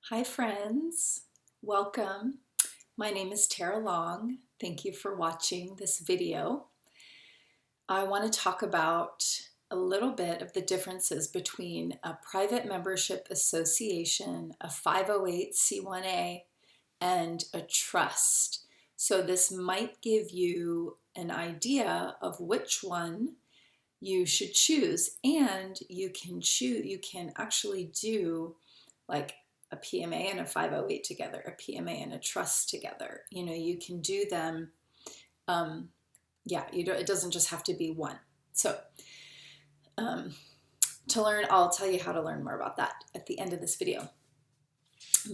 Hi friends, welcome. My name is Tara Long. Thank you for watching this video. I want to talk about a little bit of the differences between a private membership association, a 508c1a, and a trust. So this might give you an idea of which one you should choose, and you can actually do like a PMA and a 508 together, a PMA and a trust together. You can do them. Yeah, it doesn't just have to be one. So to learn, I'll tell you how to learn more about that at the end of this video.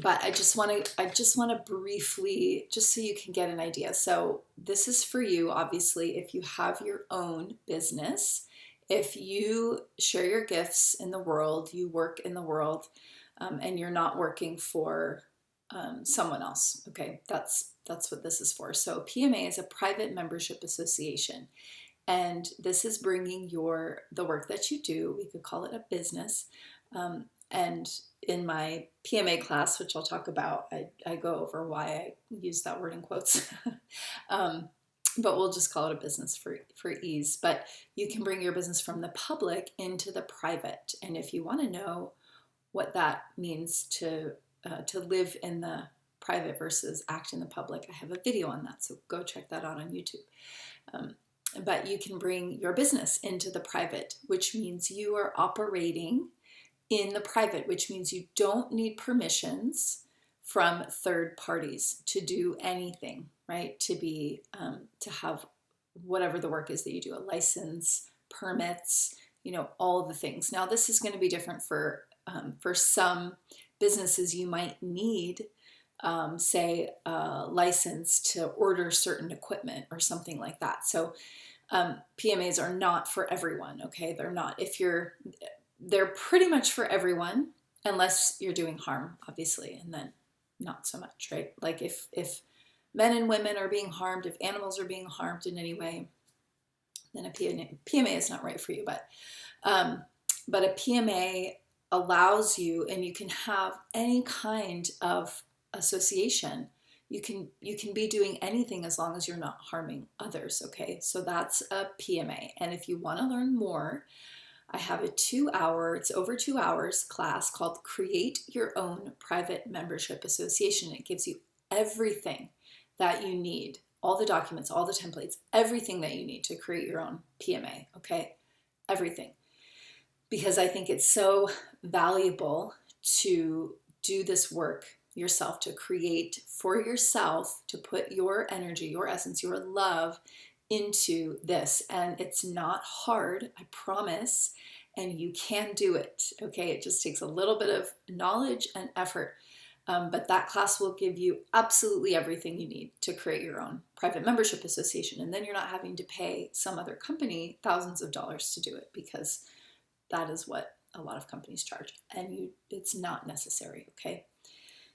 But I just want to briefly, just so you can get an idea. So this is for you, obviously, if you have your own business, if you share your gifts in the world, you work in the world, and you're not working for someone else. Okay, that's what this is for. So PMA is a private membership association, and this is bringing the work that you do. We could call it a business. And in my PMA class, which I'll talk about, I go over why I use that word in quotes. But we'll just call it a business for ease. But you can bring your business from the public into the private. And if you want to know what that means to live in the private versus act in the public, I have a video on that. So go check that out on YouTube. But you can bring your business into the private, which means you are operating in the private, which means you don't need permissions from third parties to do anything, right? To have whatever the work is that you do, a license, permits, all of the things. Now, this is going to be different for some businesses. You might need, say, a license to order certain equipment or something like that. So PMAs are not for everyone, okay? They're not. They're pretty much for everyone, unless you're doing harm, obviously, and then not so much, right? Like if men and women are being harmed, if animals are being harmed in any way, then a PMA is not right for you. But a PMA allows you, and you can have any kind of association. You can be doing anything as long as you're not harming others, okay? So that's a PMA. And if you want to learn more, I have a 2-hour, it's over 2 hours class called Create Your Own Private Membership Association. It gives you everything that you need, all the documents, all the templates, everything that you need to create your own PMA, okay? Everything. Because I think it's so valuable to do this work yourself, to create for yourself, to put your energy, your essence, your love into this. And it's not hard, I promise, and you can do it, okay? It just takes a little bit of knowledge and effort, but that class will give you absolutely everything you need to create your own private membership association, and then you're not having to pay some other company thousands of dollars to do it, because that is what a lot of companies charge, and it's not necessary, okay?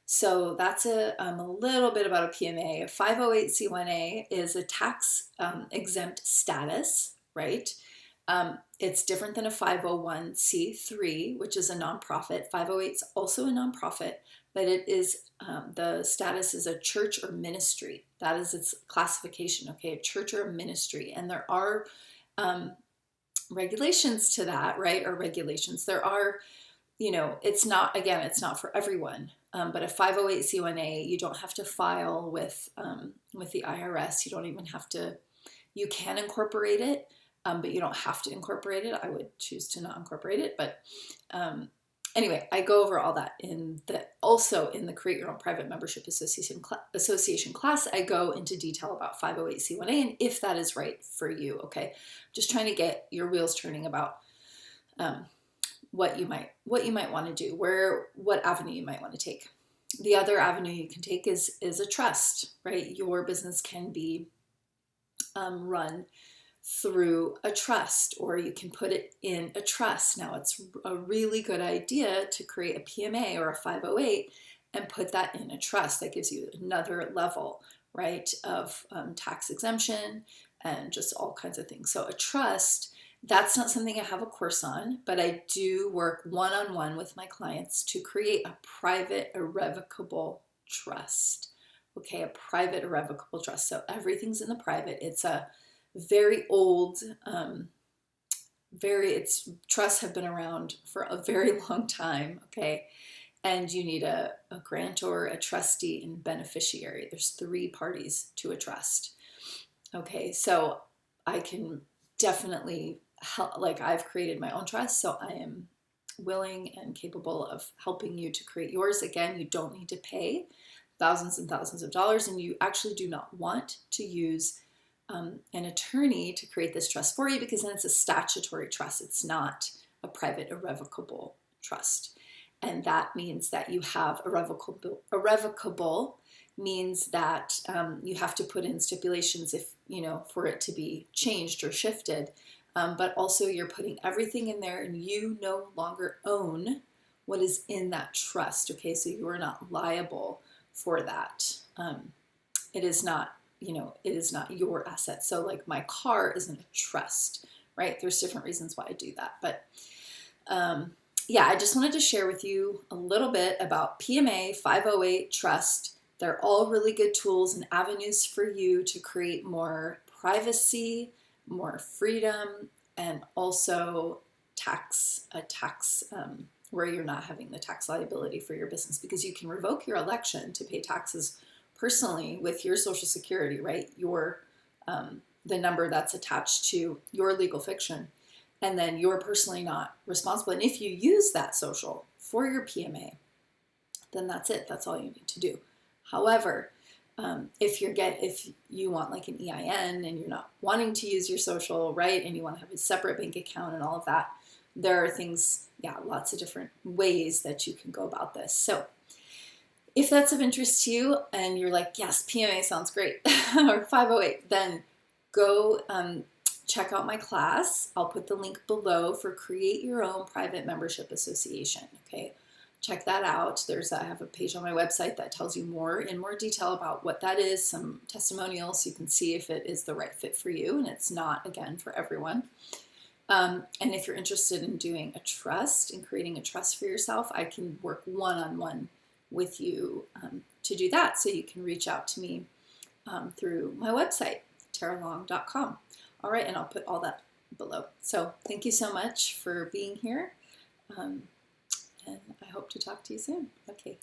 So that's a little bit about a PMA. A 508c1a is a tax exempt status, right? It's different than a 501c3, which is a nonprofit. 508 is also a nonprofit, but it is the status is a church or ministry. That is its classification, okay? A church or a ministry. And there are regulations to that, right? Or regulations. There are, it's not for everyone. But a 508c1a, you don't have to file with the IRS. You don't even have to. You can incorporate it, but you don't have to incorporate it. I would choose to not incorporate it. But anyway, I go over all that also in the Create Your Own Private Membership Association class. I go into detail about 508c1a and if that is right for you. Okay, just trying to get your wheels turning about what you might want to do, what avenue you might want to take. The other avenue you can take is a trust, right? Your business can be run through a trust, or you can put it in a trust. Now, it's a really good idea to create a PMA or a 508 and put that in a trust. That gives you another level, right, of tax exemption and just all kinds of things. So a trust That's not something I have a course on, but I do work one-on-one with my clients to create a private irrevocable trust. Okay, a private irrevocable trust. So everything's in the private. It's a very old, it's trusts have been around for a very long time. Okay, and you need a grantor, a trustee, and beneficiary. There's 3 parties to a trust. Okay, so I can definitely help, like I've created my own trust, so I am willing and capable of helping you to create yours. Again, you don't need to pay thousands and thousands of dollars, and you actually do not want to use an attorney to create this trust for you, because then it's a statutory trust. It's not a private irrevocable trust. And that means that you have irrevocable means that you have to put in stipulations if, for it to be changed or shifted. But also you're putting everything in there and you no longer own what is in that trust. Okay, so you are not liable for that. It is not, it is not your asset. So like my car isn't a trust, right? There's different reasons why I do that. But yeah, I just wanted to share with you a little bit about PMA 508 trust. They're all really good tools and avenues for you to create more privacy, more freedom, and also a tax where you're not having the tax liability for your business, because you can revoke your election to pay taxes personally with your Social Security, right? Your the number that's attached to your legal fiction, and then you're personally not responsible. And if you use that social for your PMA, then that's it. That's all you need to do. However, if you want like an EIN and you're not wanting to use your social, right, and you want to have a separate bank account and all of that, there are things, lots of different ways that you can go about this. So if that's of interest to you and you're like, yes, PMA sounds great, or 508, then go check out my class. I'll put the link below for Create Your Own Private Membership Association. Okay, check that out. I have a page on my website that tells you in more detail about what that is, some testimonials so you can see if it is the right fit for you, and it's not, again, for everyone. And if you're interested in doing a trust and creating a trust for yourself, I can work one-on-one with you to do that. So you can reach out to me through my website, taralong.com. All right, and I'll put all that below. So thank you so much for being here, and I hope to talk to you soon. Okay.